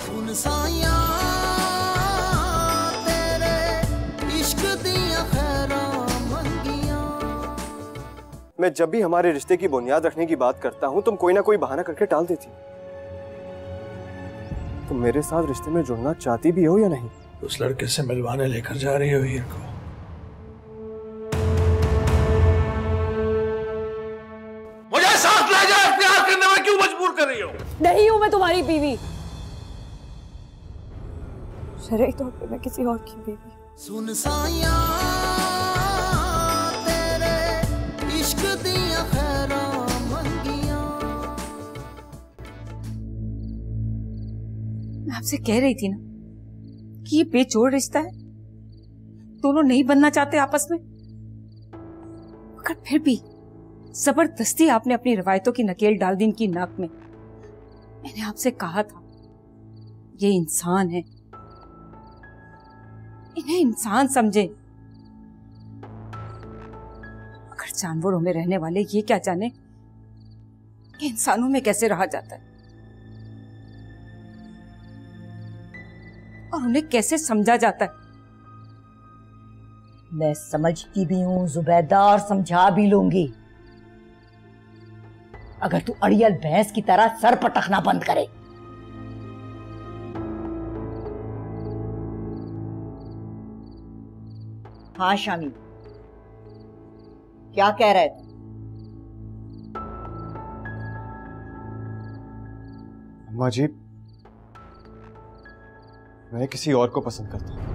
सुन साया तेरे इश्क दिया खैरा मंगिया। मैं जब भी हमारे रिश्ते की बुनियाद रखने की बात करता हूँ तुम कोई ना कोई बहाना करके टाल देती। तुम मेरे साथ रिश्ते में जुड़ना चाहती भी हो या नहीं? उस लड़के से मिलवाने लेकर जा रही हो हीर को। मुझे साथ ले जाए, प्यार करने में क्यों मजबूर कर रही हो? नहीं हूं मैं तुम्हारी बीवी, शरई तौर पे मैं किसी और की बीवी। सुन साया तेरे इश्क दिया खैरा मंगिया। मैं आपसे कह रही थी ना कि ये बेजोड़ रिश्ता है, दोनों नहीं बनना चाहते आपस में, मगर फिर भी जबरदस्ती आपने अपनी रवायतों की नकेल डाल दी इनकी नाक में। मैंने आपसे कहा था ये इंसान है, इन्हें इंसान समझे, मगर जानवरों में रहने वाले ये क्या जाने कि इंसानों में कैसे रहा जाता है और उन्हें कैसे समझा जाता है। मैं समझती भी हूं जुबैदा, और समझा भी लूंगी, अगर तू अड़ियल भैंस की तरह सर पटकना बंद करे। हाँ शामी, क्या कह रहे थे? अम्मा जी, मैं किसी और को पसंद करता हूं।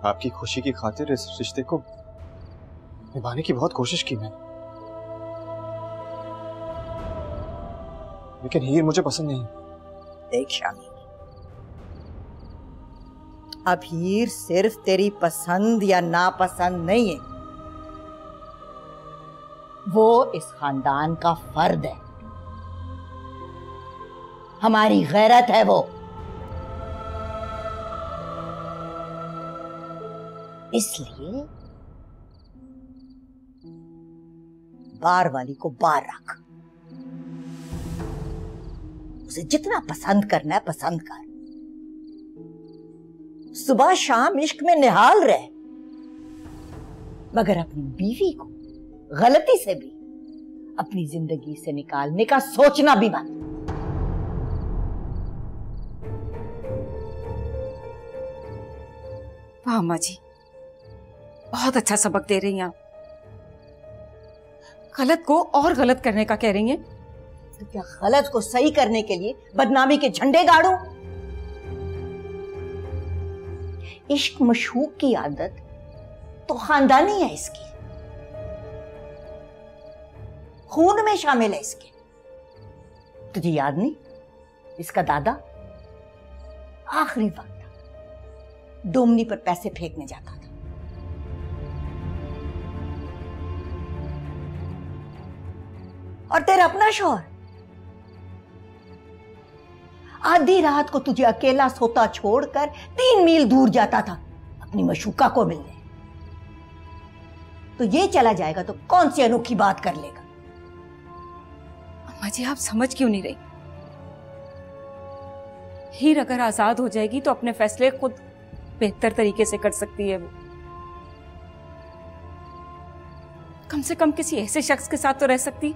आपकी खुशी की खातिर इस रिश्ते को निभाने की बहुत कोशिश की मैंने, लेकिन हीर मुझे पसंद नहीं। देख शामी, अब हीर सिर्फ तेरी पसंद या नापसंद नहीं है, वो इस खानदान का फर्द है, हमारी गैरत है वो। इसलिए बार वाली को बार रख, उसे जितना पसंद करना है पसंद कर, सुबह शाम इश्क में निहाल रहे, मगर अपनी बीवी को गलती से भी अपनी जिंदगी से निकालने का सोचना भी मत। वाह अम्मा जी, बहुत अच्छा सबक दे रही हैं आप। गलत को और गलत करने का कह रही हैं। तो क्या गलत को सही करने के लिए बदनामी के झंडे गाड़ूं? इश्क मशूक की आदत तो खानदानी है, इसकी खून में शामिल है इसके। तुझे याद नहीं, इसका दादा आखिरी वक्त डोमनी पर पैसे फेंकने जाता था, और तेरा अपना शौहर आधी रात को तुझे अकेला सोता छोड़कर 3 मील दूर जाता था अपनी मशूका को मिलने। तो ये चला जाएगा तो कौन सी अनोखी बात कर लेगा? अम्मा जी, आप समझ क्यों नहीं रही? हीर अगर आजाद हो जाएगी तो अपने फैसले खुद बेहतर तरीके से कर सकती है। वो कम से कम किसी ऐसे शख्स के साथ तो रह सकती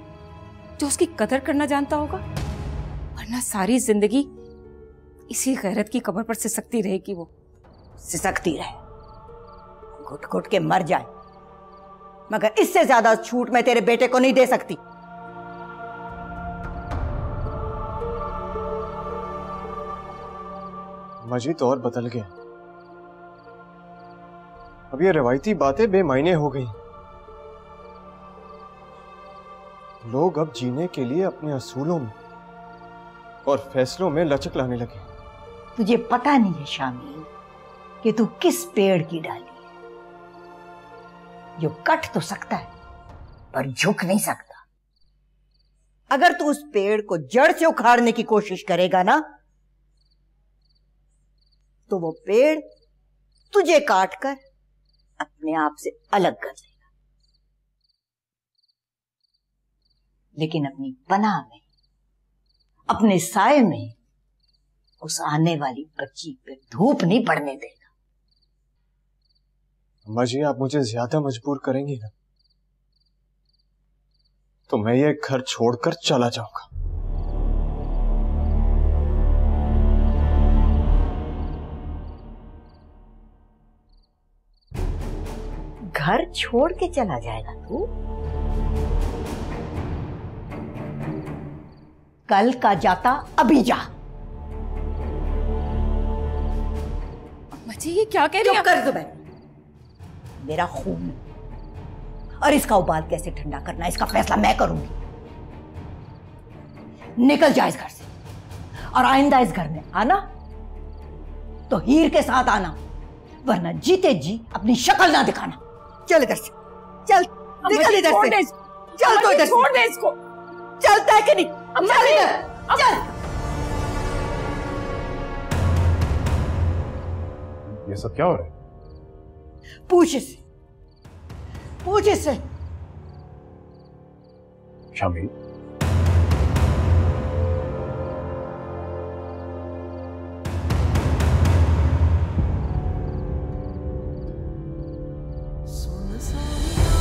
जो उसकी कदर करना जानता होगा, वरना सारी जिंदगी इसी गैरत की कब्र पर सिसकती रहेगी। वो सिसकती रहे, घुट घुट के मर जाए, मगर इससे ज्यादा छूट मैं तेरे बेटे को नहीं दे सकती। मजीद और बदल गया, अब ये रवायती बातें बेमायने हो गई। लोग अब जीने के लिए अपने असूलों में और फैसलों में लचक लाने लगे। तुझे पता नहीं है शामी कि तू किस पेड़ की डाली है, जो कट तो सकता है पर झुक नहीं सकता। अगर तू उस पेड़ को जड़ से उखाड़ने की कोशिश करेगा ना, तो वो पेड़ तुझे काटकर अपने आप से अलग कर देगा। लेकिन अपनी पनाह में, अपने साए में उस आने वाली बच्ची पे धूप नहीं पड़ने देगा। अम्मा जी, आप मुझे ज्यादा मजबूर करेंगी ना तो मैं ये घर छोड़कर चला जाऊंगा। घर छोड़ के चला जाएगा तू? कल का जाता अभी जा। जी ये क्या कह रही है? चुप कर दो बहन। मेरा खून है और इसका उबाल कैसे ठंडा करना है इसका फैसला मैं करूंगी। निकल जा इस घर से, और आइंदा इस घर में आना तो हीर के साथ आना, वरना जीते जी अपनी शक्ल ना दिखाना। चल इधर से, चल निकल इधर से, चल तो इधर से, छोड़ दे इसको। चलता है कि नहीं? चल इधर, चल। ये सब क्या हो रहा है? पूछ इससे, पूछ इससे। शामी, सुन साया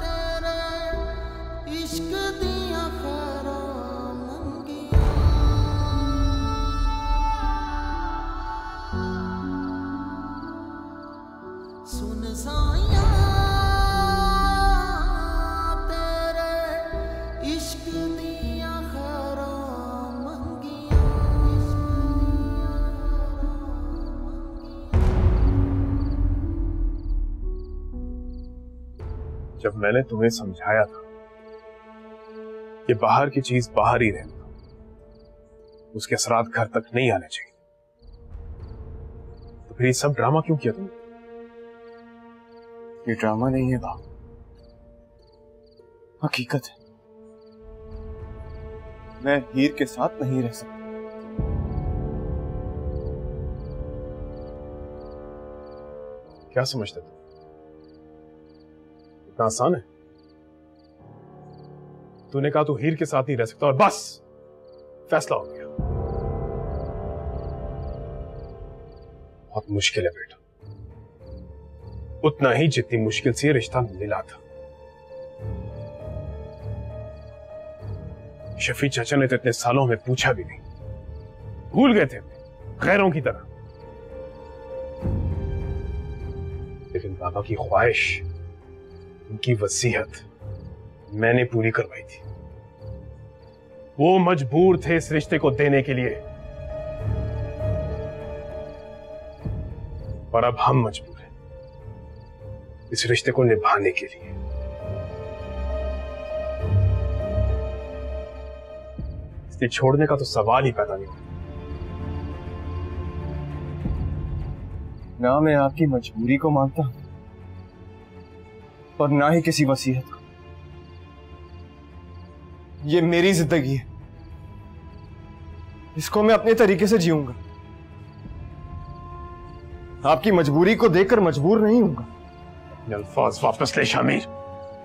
तेरे इश्क दियां खैरां मंगियां। सुन साया तेरे इश्क दियां खैरां मंगियां। जब मैंने तुम्हें समझाया था कि बाहर की चीज बाहर ही रहने दो, उसके असरात घर तक नहीं आने चाहिए, तो फिर ये सब ड्रामा क्यों किया तुमने? ये ड्रामा नहीं है बाप, हकीकत है। मैं हीर के साथ नहीं रह सकता। क्या समझते तुम? इतना आसान है? तूने कहा तू हीर के साथ नहीं रह सकता और बस फैसला हो गया। बहुत मुश्किल है बेटा, उतना ही जितनी मुश्किल से ये रिश्ता मिला था। शफी चाचा ने तो इतने सालों में पूछा भी नहीं, भूल गए थे गैरों की तरह। लेकिन बाबा की ख्वाहिश, उनकी वसीयत मैंने पूरी करवाई थी। वो मजबूर थे इस रिश्ते को देने के लिए, और अब हम मजबूर हैं इस रिश्ते को निभाने के लिए। इसलिए छोड़ने का तो सवाल ही पैदा नहीं होता। ना मैं आपकी मजबूरी को मानता हूं और ना ही किसी वसीयत को। ये मेरी जिंदगी है, इसको मैं अपने तरीके से जीऊंगा। आपकी मजबूरी को देखकर मजबूर नहीं होऊंगा। अपने अल्फाज वापस ले शामिर,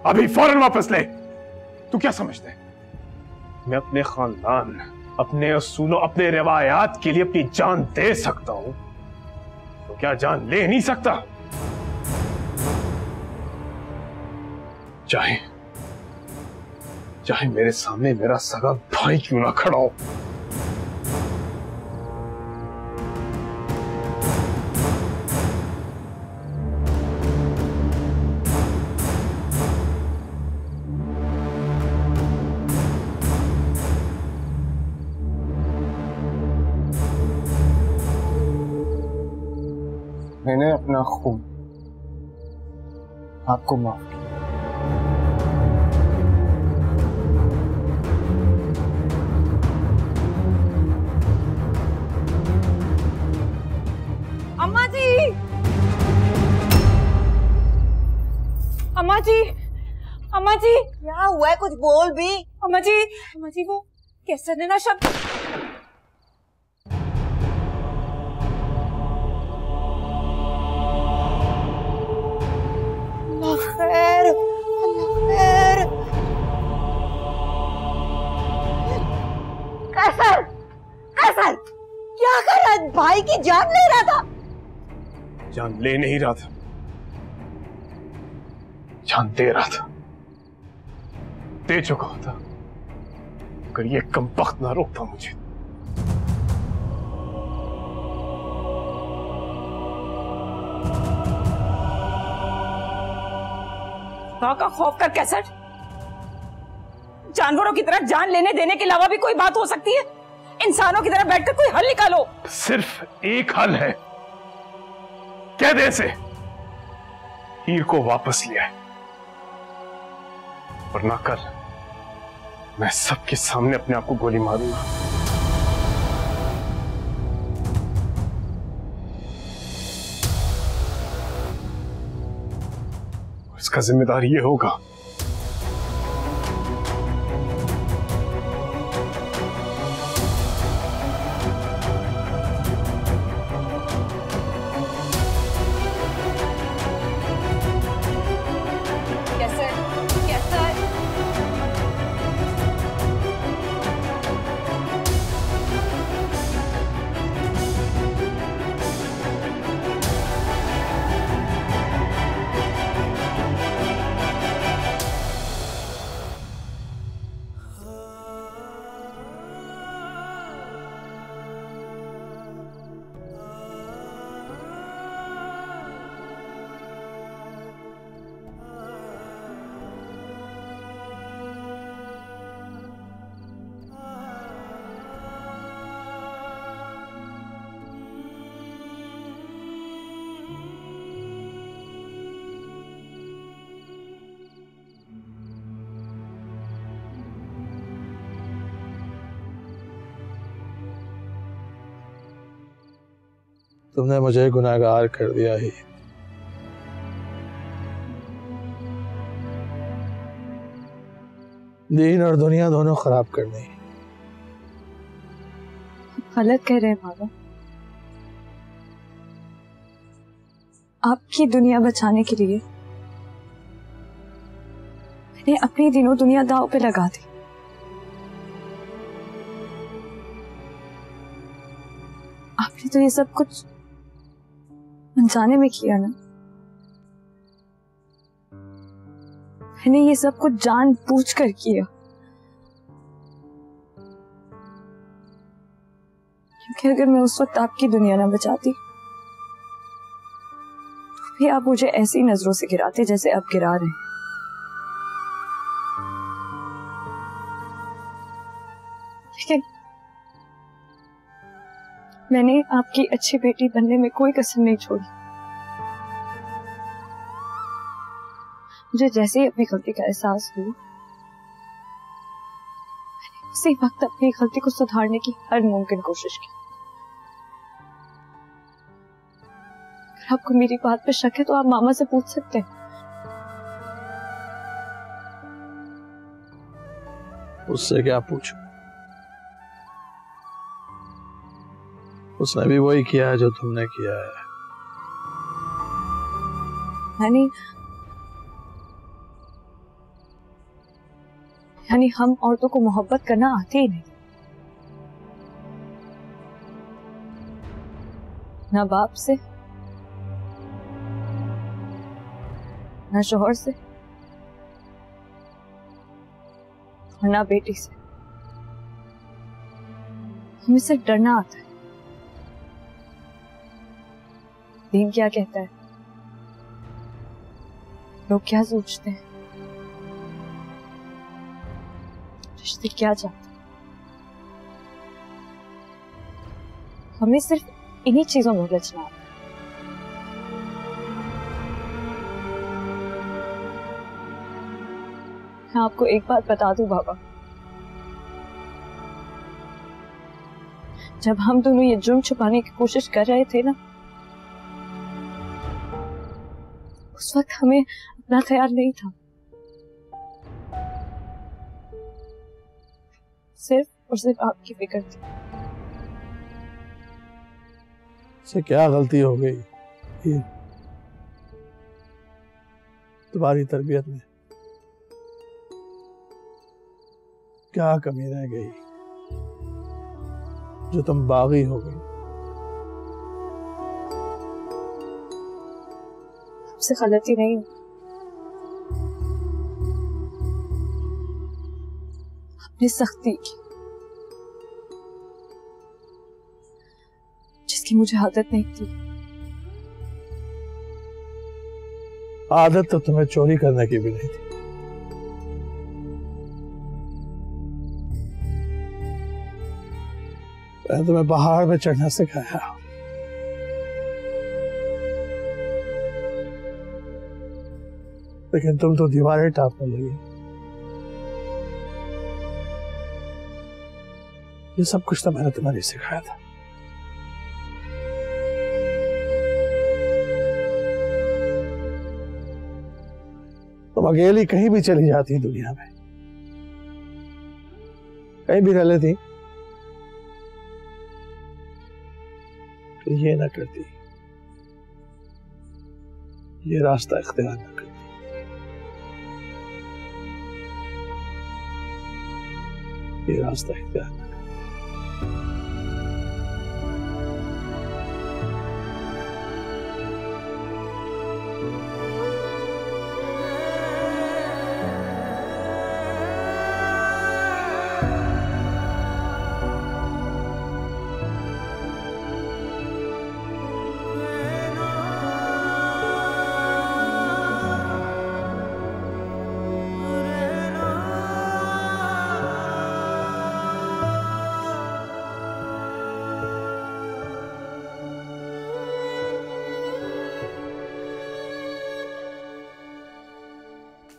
अभी फौरन वापस ले। तू क्या समझता है मैं अपने खानदान, अपने असूलों, अपने रिवायात के लिए अपनी जान दे सकता हूं, तो क्या जान ले नहीं सकता? चाहे मेरे सामने मेरा सगा भाई क्यों ना खड़ा हो। मैंने अपना खून आपको माफ किया। अम्मा जी, अम्मा जी, अम्मा जी, क्या हुआ है? कुछ बोल भी। अम्मा जी वो कैसर ने ना शब्द। अल्लाह खैर, अल्लाह खैर। भाई की जान ले रहा था। जान ले नहीं रहा था, जान दे रहा था, दे चुका था अगर ये कमबख्त ना रोकता मुझे। का खौफ कर कैसट, जानवरों की तरह जान लेने देने के अलावा भी कोई बात हो सकती है? इंसानों की तरह बैठकर कोई हल निकालो। सिर्फ एक हल है, कह दे से हीर को वापस ले आए, वरना कल मैं सबके सामने अपने आप को गोली मारूंगा। इसका जिम्मेदार ये होगा तुमने मुझे गुनाहगार कर दिया ही। दीन और दुनिया दोनों खराब कर दी। गलत कह रहे हैं बाबा। आपकी दुनिया बचाने के लिए मैंने अपनी दिनों दुनिया दांव पे लगा दी। आपने तो ये सब कुछ अनजाने में किया ना। मैंने ये सब कुछ जानबूझकर किया, क्योंकि अगर मैं उस वक्त आपकी दुनिया ना बचाती तो भी आप मुझे ऐसी नजरों से गिराते जैसे अब गिरा रहे हैं। लेकिन मैंने आपकी अच्छी बेटी बनने में कोई कसर नहीं छोड़ी। मुझे जैसे ही अपनी गलती का एहसास हुआ, मैंने उसी वक्त अपनी गलती को सुधारने की हर मुमकिन कोशिश की। अगर आपको मेरी बात पे शक है तो आप मामा से पूछ सकते हैं। उससे क्या पूछूं? उसने भी वही किया है जो तुमने किया है। यानी हम औरतों को मोहब्बत करना आती ही नहीं, ना बाप से, ना शोहर से, और ना बेटी से। हमें सिर्फ डरना आता है। दीन क्या कहता है, लोग क्या सोचते हैं, रिश्ते क्या चाहते हैं, हमें सिर्फ इन्हीं चीजों में उलझना आता है। मैं आपको एक बात बता दूं बाबा, जब हम दोनों ये जुर्म छुपाने की कोशिश कर रहे थे ना, उस वक्त हमें अपना ख्याल नहीं था। सिर्फ और सिर्फ आपकी फिक्र थी। से क्या गलती हो गई तुम्हारी तरबियत में? क्या कमी रह गई जो तुम बागी हो गई? आपसे गलती नहीं हुई। आपने सख्ती की जिसकी मुझे आदत नहीं थी। आदत तो तुम्हें चोरी करने की भी नहीं थी। मैंने तुम्हें पहाड़ पे चढ़ना सिखाया, लेकिन तुम तो दीवारें टापने लगी। ये सब कुछ तो मैंने तुम्हें नहीं सिखाया था। तुम अकेली कहीं भी चली जाती दुनिया में, कहीं भी रह लेती, तो ये ना करती, ये रास्ता इख्तियार ना करती। ये रास्ता इख्तियार ना करती।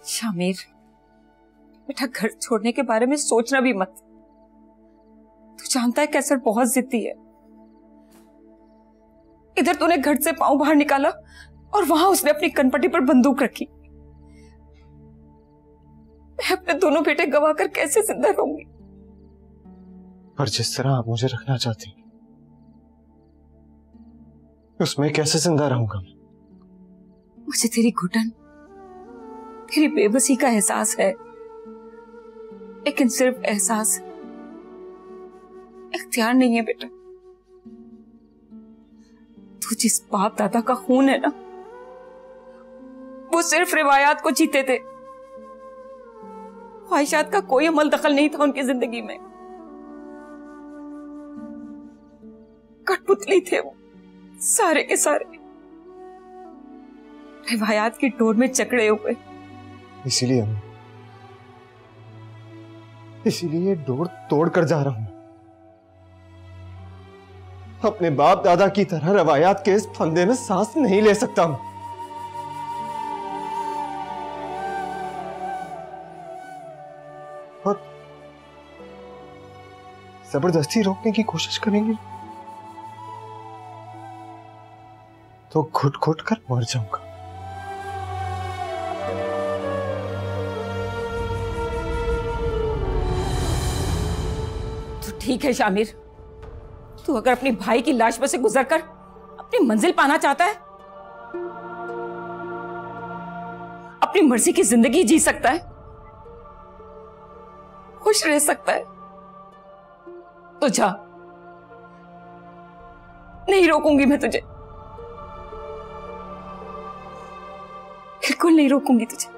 शामिर बेटा, घर छोड़ने के बारे में सोचना भी मत। तू जानता है कैसर बहुत जिद्दी है। इधर तूने घर से पांव बाहर निकाला और वहां उसने अपनी कनपटी पर बंदूक रखी। मैं अपने दोनों बेटे गवाकर कैसे जिंदा रहूंगी? पर जिस तरह आप मुझे रखना चाहती उसमें कैसे जिंदा रहूंगा? मुझे तेरी घुटन, तेरी बेबसी का एहसास है, लेकिन सिर्फ एहसास, इख्तियार नहीं है बेटा। तू जिस बाप दादा का खून है ना, वो सिर्फ रिवायात को जीते थे। ख्वाहिशात का कोई अमल दखल नहीं था उनकी जिंदगी में। कठपुतली थे वो सारे के सारे, रिवायात की डोर में जकड़े हुए। इसीलिए डोर तोड़ कर जा रहा हूं। अपने बाप दादा की तरह रवायात के इस फंदे में सांस नहीं ले सकता हूं। और जबरदस्ती रोकने की कोशिश करेंगे तो घुट घुट कर मर जाऊंगा। ठीक है शामिर, तू अगर अपनी भाई की लाश पर से गुजरकर अपनी मंजिल पाना चाहता है, अपनी मर्जी की जिंदगी जी सकता है, खुश रह सकता है, तो जा। नहीं रोकूंगी मैं तुझे, बिल्कुल नहीं रोकूंगी तुझे।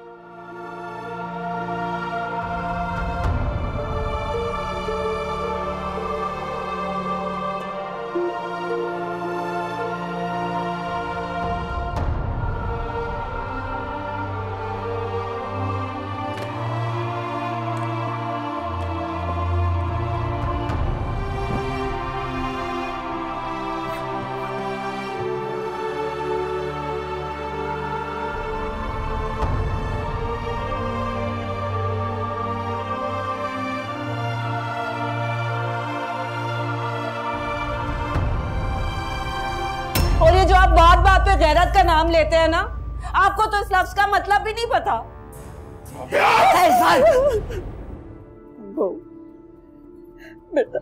और ये जो आप बात बात पे गैरत का नाम लेते हैं ना, आपको तो इस लफ्ज का मतलब भी नहीं पता। बेटा,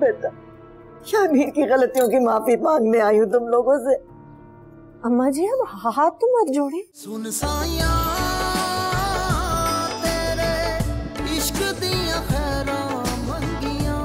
बेटा, शामिर की गलतियों की माफी मांगने आई हूँ तुम लोगों से। अम्मा जी, अब हाथ तो मत जोड़े। सुन साया तेरे इश्क दिया खैरा मंगिया।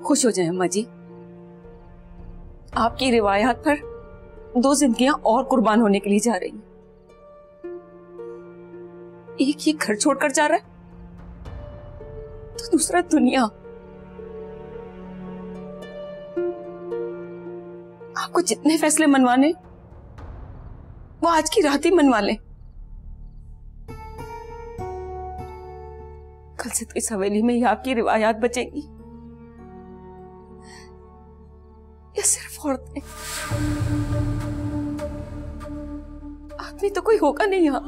खुश हो जाए अम्मा जी, आपकी रिवायात पर 2 जिंदगियां और कुर्बान होने के लिए जा रही हैं। एक ही घर छोड़कर जा रहा है तो दूसरा दुनिया। आपको जितने फैसले मनवाने वो आज की रात ही मनवा लें। कल से तो इस हवेली में ही आपकी रिवायात बचेंगी, या सिर्फ औरतें? आदमी तो कोई होगा नहीं यहाँ।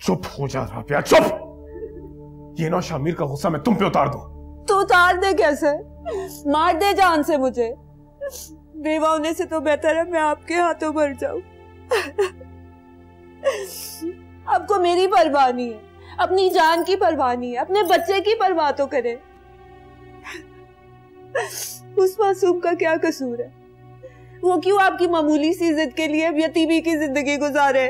चुप हो जा राबिया, चुप। ये ना शामिर का गुस्सा मैं तुम पे उतार दूं। तो उतार दे कैसे? मार दे जान से मुझे। बेवा होने से तो बेहतर है मैं आपके हाथों मर जाऊं। आपको मेरी परवाह नहीं है, अपनी जान की परवाह नहीं है, अपने बच्चे की परवाह तो करे। उस मासूम का क्या कसूर है? वो क्यों आपकी मामूली सी जिद के लिए यतीमी की जिंदगी गुजारे?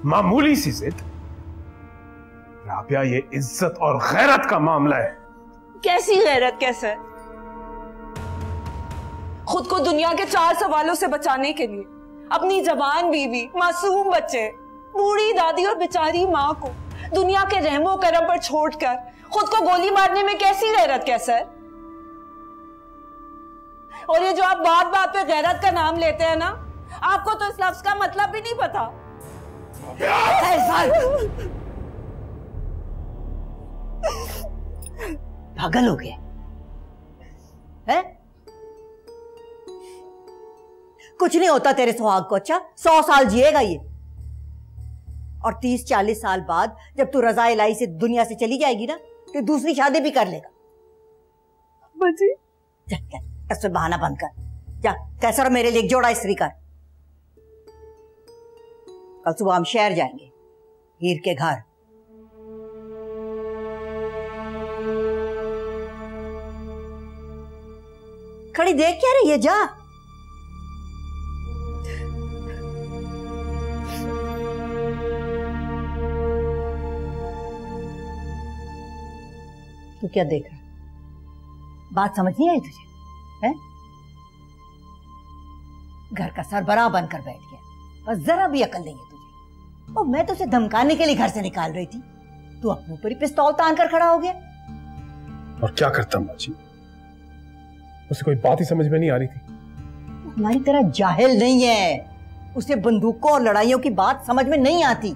मामूली सी जिद? राबिया, ये इज्जत और गैरत का मामला है। कैसी गैरत? कैसे? खुद को दुनिया के 4 सवालों से बचाने के लिए अपनी जवान बीवी, मासूम बच्चे, बूढ़ी दादी और बेचारी माँ को दुनिया के रहमो करम पर छोड़कर खुद को गोली मारने में कैसी गैरत? कैसे? और ये जो आप बात बात पे गैरत का नाम लेते हैं ना, आपको तो इस लफ्ज का मतलब भी नहीं पता। पागल हो गए हैं? कुछ नहीं होता तेरे सुहाग को। अच्छा, 100 साल जिएगा ये, और 30-40 साल बाद जब तू रज़ा इलाही से दुनिया से चली जाएगी ना, तो दूसरी शादी भी कर लेगा। बाजी, जा बहाना बंद कर। जा कैसर मेरे लिए एक जोड़ा इस्त्री कर। कल सुबह हम शहर जाएंगे, हीर के घर। खड़ी देख क्या रही है? जा। तू क्या देख रहा? बात समझ नहीं आई तुझे? है? घर का सरबराह बनकर बैठ गया, बस जरा भी अकल नहीं है तुझे। और मैं तो उसे धमकाने के लिए घर से निकाल रही थी, तू अपने ऊपर ही पिस्तौल तान कर खड़ा हो गया। और क्या करता माँ जी, उसे कोई बात ही समझ में नहीं आ रही थी। हमारी तरह जाहिल नहीं है, उसे बंदूकों और लड़ाइयों की बात समझ में नहीं आती।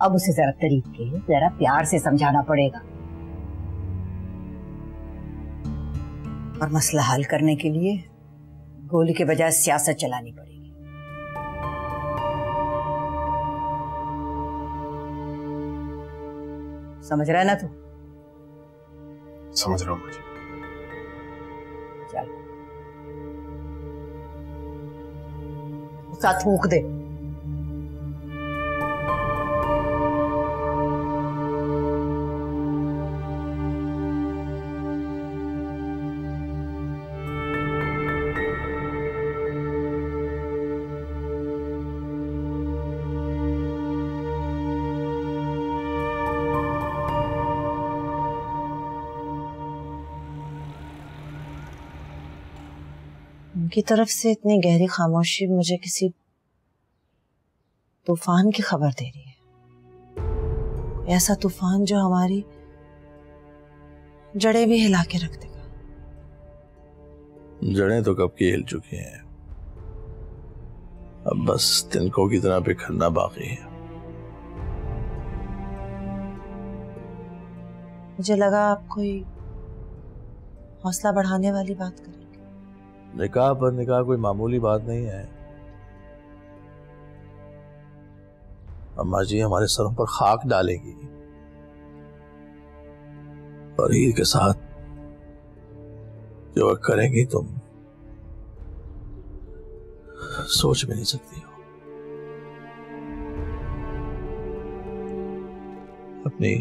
अब उसे जरा तरीके, जरा प्यार से समझाना पड़ेगा, और मसला हल करने के लिए गोली के बजाय सियासत चलानी पड़ेगी। समझ रहा है ना तू? समझ रहा हूं मुझे। चल साथ थूक दे। उनकी तरफ से इतनी गहरी खामोशी मुझे किसी तूफान की खबर दे रही है। ऐसा तूफान जो हमारी जड़ें भी हिला के रख देगा। जड़ें तो कब की हिल चुकी हैं, अब बस तिनकों की तरह बिखरना बाकी है। मुझे लगा आप कोई हौसला बढ़ाने वाली बात करेंगे। निकाह पर निकाह कोई मामूली बात नहीं है। अम्मा जी हमारे सरों पर खाक डालेंगी और हीर के साथ जो करेंगी तुम सोच भी नहीं सकती हो। अपनी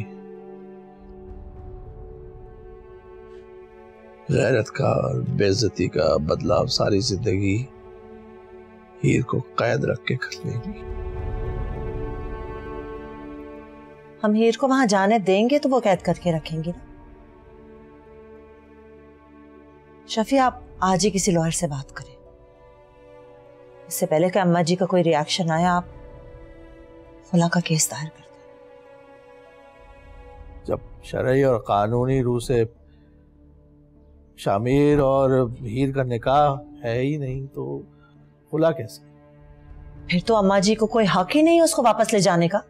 गैरत का और बेइज्जती का बदलाव सारी जिंदगी हीर को कैद रख के कर लेंगी। हम हीर को वहां जाने देंगे तो वो कैद करके रखेंगी ना। शफी आप आज ही किसी लॉयर से बात करें। इससे पहले कि अम्मा जी का कोई रिएक्शन आया आप खुला का केस दायर कर दें। जब शरई और कानूनी रूह से शामिर और हीर का निकाह है ही नहीं तो खुला कैसे? फिर तो अम्मा जी को कोई हक ही नहीं है उसको वापस ले जाने का।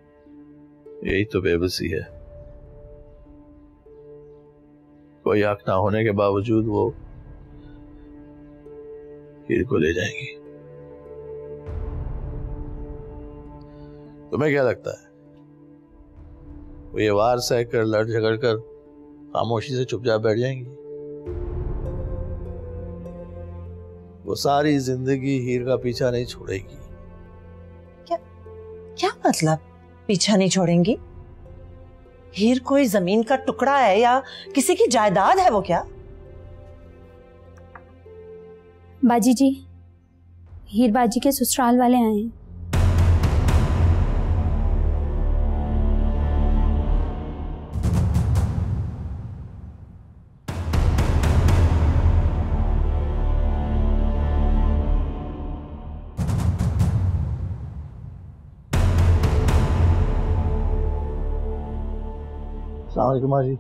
यही तो बेबसी है। कोई हक ना होने के बावजूद वो हीर को ले जाएंगी। तुम्हें क्या लगता है वो ये वार सह कर लड़ झगड़ कर खामोशी से चुपचाप बैठ जाएंगी? वो सारी जिंदगी हीर का पीछा नहीं छोड़ेगी। क्या मतलब पीछा नहीं छोड़ेंगी? हीर कोई जमीन का टुकड़ा है या किसी की जायदाद है वो क्या? बाजी जी, हीर बाजी के ससुराल वाले आए हैं। अस्सलाम वालेकुम माँ जी।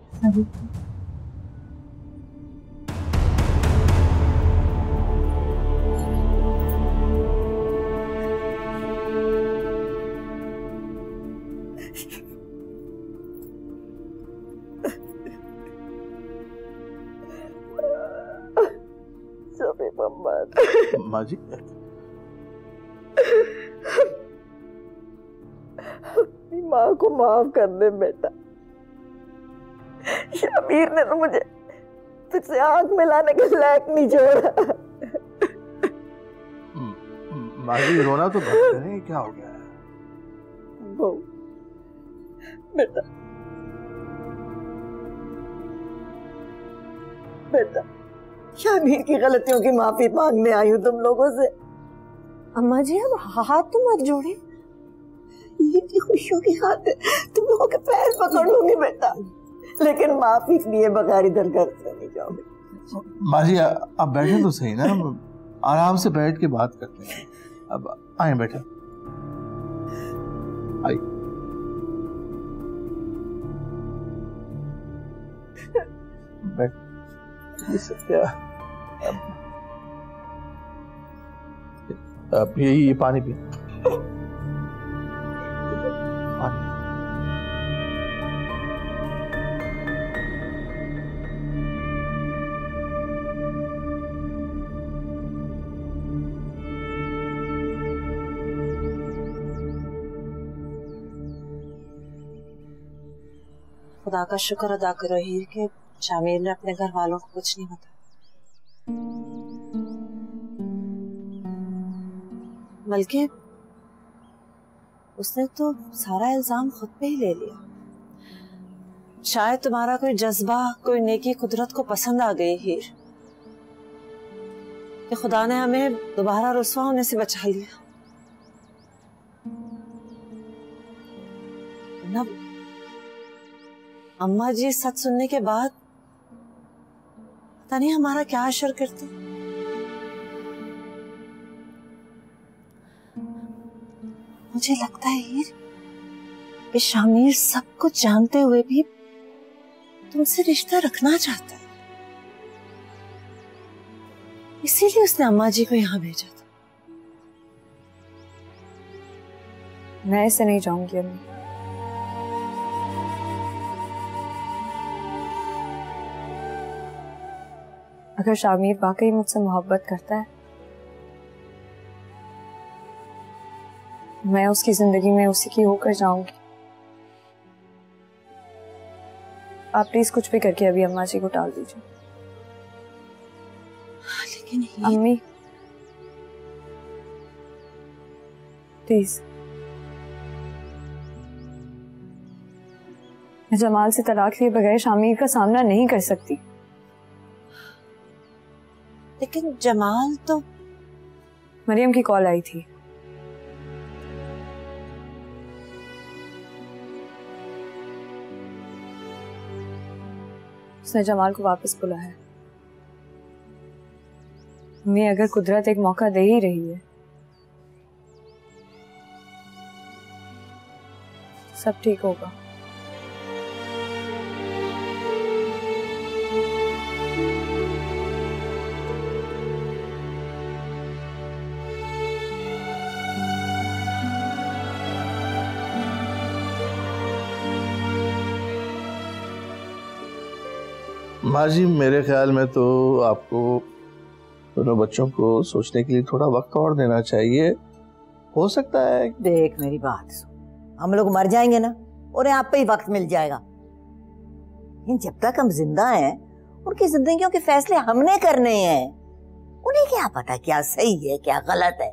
माँ जी अपनी माँ को माफ कर दे बेटा। शबीर ने तो मुझे तुझसे आंख मिलाने के लायक नहीं छोड़ा। माँ जी रोना तो बंद करें, क्या हो गया है? बहू बेटा बेटा शबीर की गलतियों की माफी मांगने आई हूँ तुम लोगों से। अम्मा जी अब हाथ तो मत जोड़े। ईद की खुशियों की खातिर तुम लोगों के पैर पकड़ लूंगी बेटा, लेकिन माफी लिए बगैर इधर घर से नहीं जाओगे। माँ जी आप बैठे तो सही ना, हम आराम से बैठ के बात करते हैं। अब आए बैठे। आई बैठ। क्या अब ये पानी पी। खुदा का शुक्र अदा करो हीर के शामिर ने अपने घर वालों को कुछ नहीं बताया। बल्कि उसने तो सारा इल्जाम खुद पे ही ले लिया। शायद तुम्हारा कोई जज्बा, कोई नेकी कुदरत को पसंद आ गई हीर कि खुदा ने हमें दोबारा रुस्वा होने से बचा लिया। न अम्मा जी सच सुनने के बाद पता नहीं हमारा क्या असर करती। मुझे लगता है हीर कि शामिर सब कुछ जानते हुए भी तुमसे रिश्ता रखना चाहता है, इसीलिए उसने अम्मा जी को यहाँ भेजा था। मैं ऐसे नहीं जाऊंगी अम्मी। अगर शामिर वाकई मुझसे मोहब्बत करता है, मैं उसकी जिंदगी में उसी की होकर जाऊंगी। आप प्लीज कुछ भी करके अभी अम्मा जी को टाल दीजिए। लेकिन अम्मी प्लीज, मैं जमाल से तलाक लिए बगैर शामिर का सामना नहीं कर सकती। लेकिन जमाल तो। मरियम की कॉल आई थी। उसने जमाल को वापस बुलाया। हमें अगर कुदरत एक मौका दे ही रही है, सब ठीक होगा। माँ जी, मेरे ख्याल में तो आपको दोनों बच्चों को सोचने के लिए थोड़ा वक्त और देना चाहिए। हो सकता है। देख मेरी बात सुन, हम लोग मर जाएंगे ना, उन्हें आप पे ही वक्त मिल जाएगा। लेकिन जब तक हम जिंदा हैं, उनकी जिंदगियों के फैसले हमने करने हैं। उन्हें क्या पता क्या सही है क्या गलत है।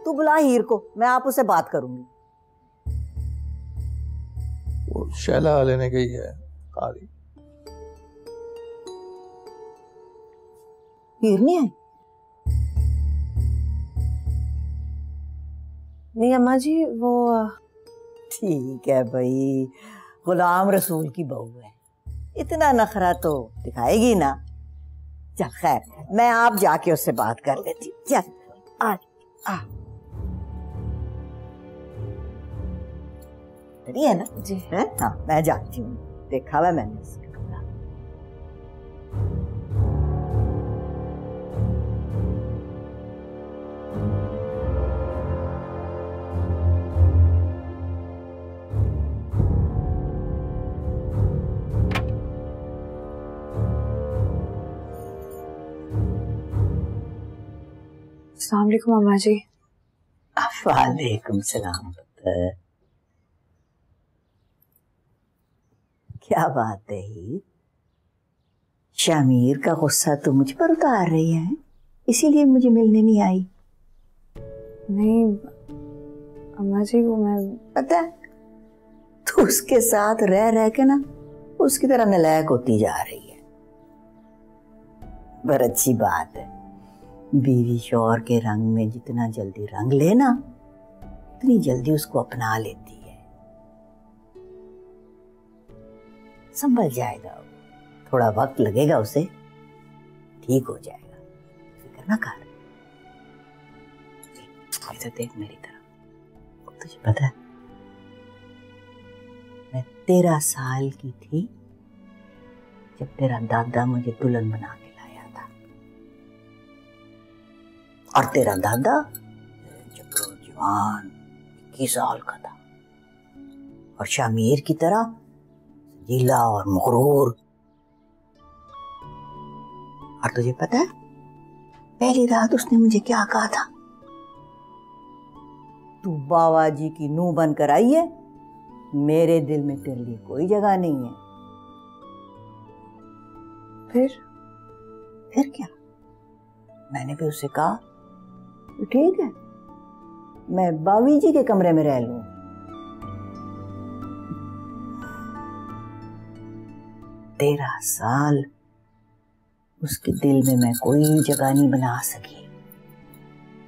तू बुला हीर को, मैं आप उससे बात करूंगी। वो शैला लेने गई है। आ रही। हीर नहीं आई? नहीं अम्मा जी, वो ठीक है भाई, गुलाम रसूल की बहू है, इतना नखरा तो दिखाएगी ना। चल खैर, मैं आप जाके उससे बात कर लेती हूँ। चल आ है ना जी? है हाँ, मैं जाती हूँ, देखा हुआ मैंने उसका। अस्सलाम वालेकुम अम्मा जी। वालेकुम सलाम। क्या बात है हीर, शामिर का गुस्सा तो मुझ पर उतार रही है, इसीलिए मुझे मिलने नहीं आई? नहीं अम्मा जी, वो मैं पता है तू उसके साथ रह रह के ना उसकी तरह नालायक होती जा रही है। पर अच्छी बात है, बीवी शौहर के रंग में जितना जल्दी रंग लेना, उतनी जल्दी उसको अपना लेती है। संभल जाएगा, थोड़ा वक्त लगेगा, उसे ठीक हो जाएगा, फिक्र ना कर। इधर देख मेरी तरफ। तुझे पता है मैं 13 साल की थी जब तेरा दादा मुझे दुल्हन बना के लाया था, और तेरा दादा जब जवान 21 साल का था, और शामिर की तरह गीला और मगरूर। और तुझे पता है पहली रात उसने मुझे क्या कहा था? तू बाबा जी की नूह बनकर आई है, मेरे दिल में तेरे लिए कोई जगह नहीं है। फिर क्या? मैंने भी उससे कहा तो ठीक है, मैं बावी जी के कमरे में रह लूं। 13 साल उसके दिल में मैं कोई जगह नहीं बना सकी।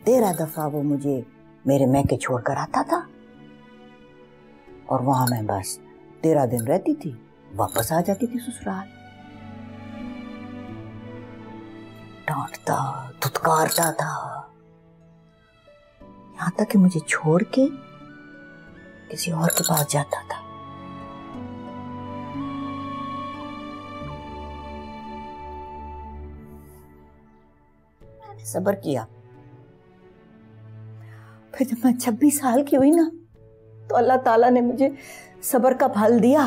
13 दफा वो मुझे मेरे मैके छोड़कर आता था, और वहां मैं बस 13 दिन रहती थी, वापस आ जाती थी ससुराल। डांटता धुतकारता था, यहां तक कि मुझे छोड़ के किसी और के पास जाता था। मैंने सब्र किया, फिर जब मैं 26 साल की हुई ना, तो अल्लाह ताला ने मुझे सब्र का फल दिया।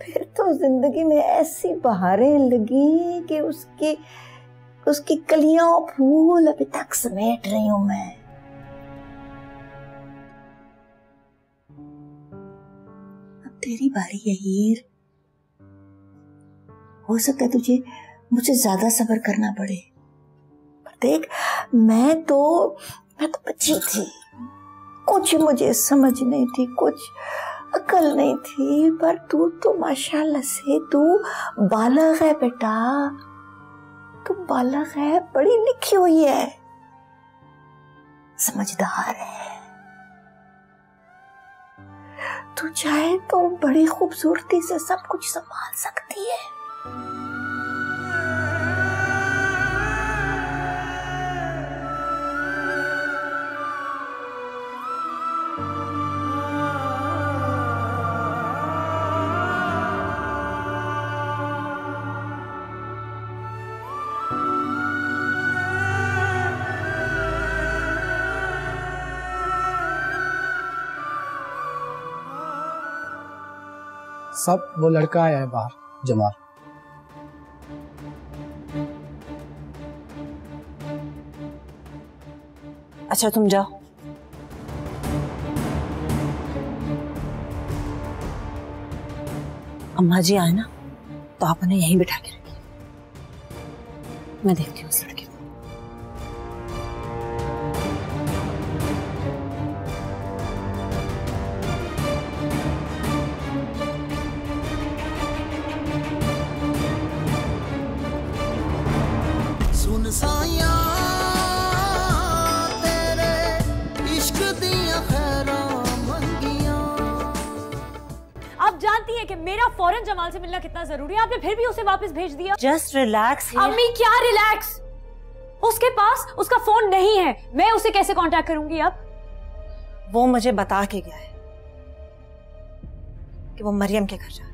फिर तो जिंदगी में ऐसी बहारें लगी कि उसकी कलियां और फूल अभी तक समेट रही हूं मैं। अब तेरी बारी है हीर। हो सकता है तुझे मुझे ज्यादा सब्र करना पड़े, पर देख मैं तो बच्ची थी, कुछ मुझे समझ नहीं थी, कुछ अकल नहीं थी, पर तू तो माशाल्लाह से तू बालिग है बेटा, तू बालिग है, पढ़ी लिखी हुई है, समझदार है। तू चाहे तो बड़ी खूबसूरती से सब कुछ संभाल सकती है। सब वो लड़का आया है बाहर, जमाल। अच्छा तुम जाओ। अम्मा जी आए ना तो आप उन्हें यहीं बिठा के रखिए, मैं देखती हूँ उस लड़के को। सुन साया तेरे इश्क दियां खैरां मंगियां। आप जानती हैं कि मेरा फौरन जमाल से मिलना कितना जरूरी है, आपने फिर भी उसे वापस भेज दिया। Just relax. अम्मी क्या रिलैक्स? उसके पास उसका फोन नहीं है, मैं उसे कैसे कांटेक्ट करूंगी अब? वो मुझे बता के गया है कि वो मरियम के घर जा